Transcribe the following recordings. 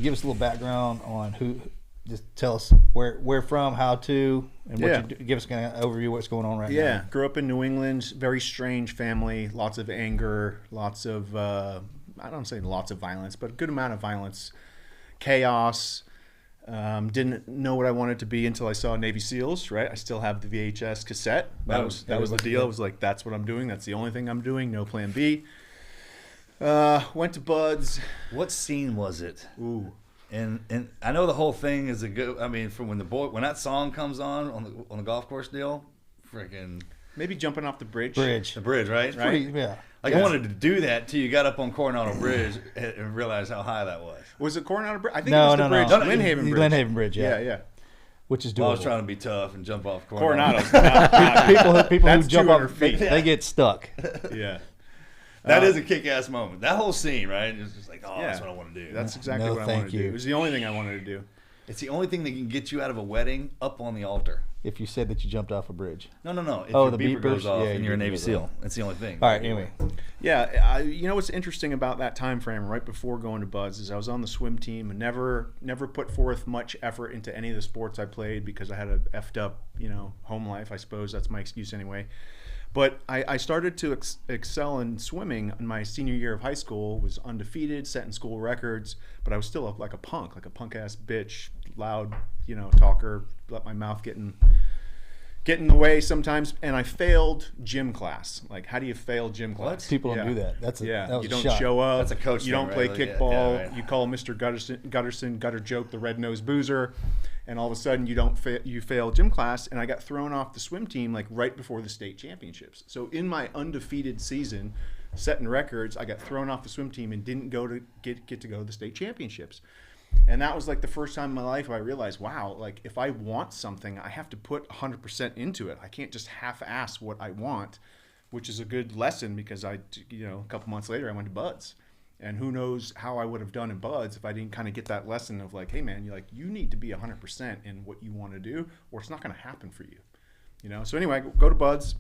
give us a little background on who. Just tell us where from, how to, and what you do. Give us kind of overview of what's going on right now. Yeah, grew up in New England, very strange family, lots of anger, lots of, I don't say lots of violence, but a good amount of violence, chaos. Didn't know what I wanted to be until I saw Navy SEALs, right? I still have the VHS cassette. That was the deal. It was like, that's what I'm doing. That's the only thing I'm doing. No plan B. Went to Buds. What scene was it? Ooh. And I know the whole thing is a good. I mean, from when that song comes on the golf course deal, freaking maybe jumping off the bridge. The bridge, right? Pretty, yeah. Like I wanted to do that till you got up on Coronado Bridge and realized how high that was. Was it Coronado Bridge? I think it was the bridge. Lynnhaven Bridge. Lynnhaven Bridge, yeah. Yeah. Which is doable. Well, I was trying to be tough and jump off Coronado. people who jump off feet. They get stuck. Yeah. That is a kick-ass moment. That whole scene, right? It's just like, that's what I want to do. That's exactly what I wanted to do. It was the only thing I wanted to do. It's the only thing that can get you out of a wedding up on the altar. If you said that you jumped off a bridge. No. If your the beeper goes off and you're a your Navy beeper SEAL. That's the only thing. All right, anyway. Yeah, you know what's interesting about that time frame right before going to Buds is I was on the swim team and never put forth much effort into any of the sports I played because I had a effed up, home life, I suppose. That's my excuse anyway. But I started to excel in swimming in my senior year of high school, was undefeated, setting school records, but I was still like a punk-ass bitch, loud, talker, let my mouth get in the way sometimes, and I failed gym class. Like, how do you fail gym class? People don't do that. That was you don't shot. show up. That's a coach You don't thing, play right? kickball. Yeah, right. You call Mr. Gutterson, gutter joke, the red-nosed boozer, and all of a sudden you fail gym class, and I got thrown off the swim team like right before the state championships. So in my undefeated season, setting records, I got thrown off the swim team and didn't get to go to the state championships. And that was like the first time in my life where I realized, wow, like if I want something, I have to put 100% into it. I can't just half-ass what I want, which is a good lesson because a couple months later I went to Buds. And who knows how I would have done in Buds if I didn't kind of get that lesson of like, hey man, you need to be 100% in what you want to do or it's not going to happen for you. So anyway, go to Buds.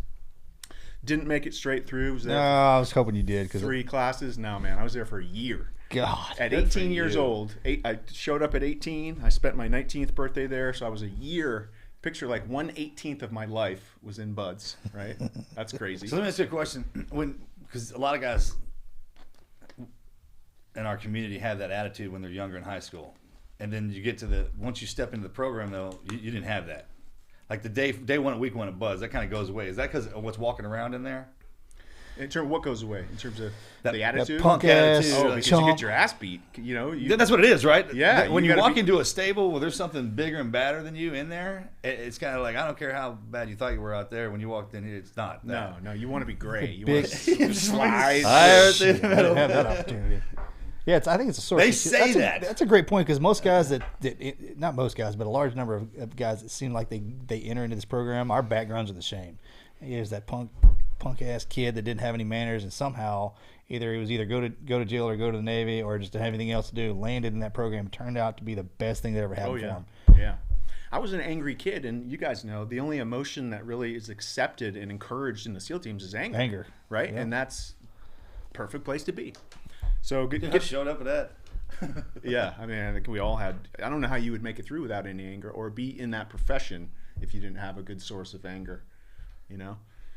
Didn't make it straight through. No, I was hoping you did. 3 classes. No, man, I was there for a year. God. At 18 years old, I showed up at 18. I spent my 19th birthday there, so I was a year. Picture like 1/18 of my life was in Buds, right? That's crazy. So let me ask you a question. Because a lot of guys in our community have that attitude when they're younger in high school. And then you get to once you step into the program, though, you didn't have that. Like the day one at week one at Buds, that kind of goes away. Is that because of what's walking around in there? In terms of what goes away? In terms of the That attitude? punk ass. Oh, because you get your ass beat. That's what it is, right? Yeah. When you walk into a stable where there's something bigger and badder than you in there, it's kind of like, I don't care how bad you thought you were out there. When you walked in here, it's not. No, you want to be great. You Big want to slide. I didn't have that opportunity. Yeah, I think it's a source. They say that's a great point because most guys not most guys, but a large number of guys that seem like they enter into this program, our backgrounds are the same. Here's that punk ass kid that didn't have any manners, and somehow he was either go to jail or go to the Navy or just to have anything else to do. Landed in that program, turned out to be the best thing that ever happened for him. Yeah. I was an angry kid, and you guys know the only emotion that really is accepted and encouraged in the SEAL teams is anger. Right? Yeah. And that's a perfect place to be. So get showed up at that. Yeah, I mean, I think we all had. I don't know how you would make it through without any anger, or be in that profession if you didn't have a good source of anger.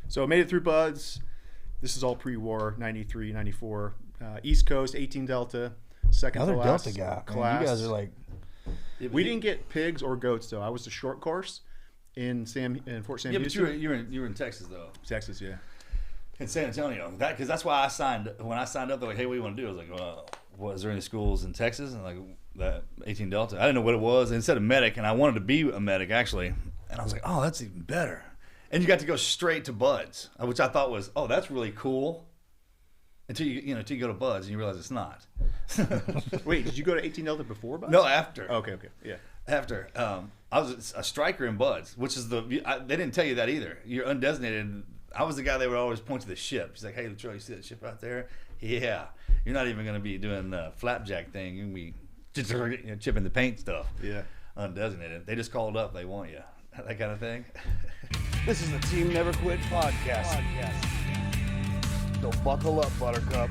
So I made it through Buds. This is all pre-war, 93, 94. East Coast, 18 Delta, second Another to last Delta guy. class. Man, you guys are like. We didn't get pigs or goats though. I was the short course in Fort Sam Houston. Yeah, but you were in Texas though. Texas, yeah. In San Antonio, because that's why I signed. When I signed up, they're like, "Hey, what do you want to do?" I was like, "Well, is there any schools in Texas?" And like that 18 Delta. I didn't know what it was. And it said a medic, and I wanted to be a medic actually. And I was like, "Oh, that's even better." And you got to go straight to Buds, which I thought was, "Oh, that's really cool." Until you go to Buds and you realize it's not. Wait, did you go to 18 Delta before Buds? No, after. Okay, yeah. After, I was a striker in Buds, which is they didn't tell you that either. You're undesignated. I was the guy they would always point to the ship. He's like, "Hey, Luttrell, you see that ship out there? Yeah. You're not even going to be doing the flapjack thing. You're going to be chipping the paint stuff." Yeah. Undesignated. They just called up. They want you. That kind of thing. This is the Team Never Quit podcast. So buckle up, Buttercup.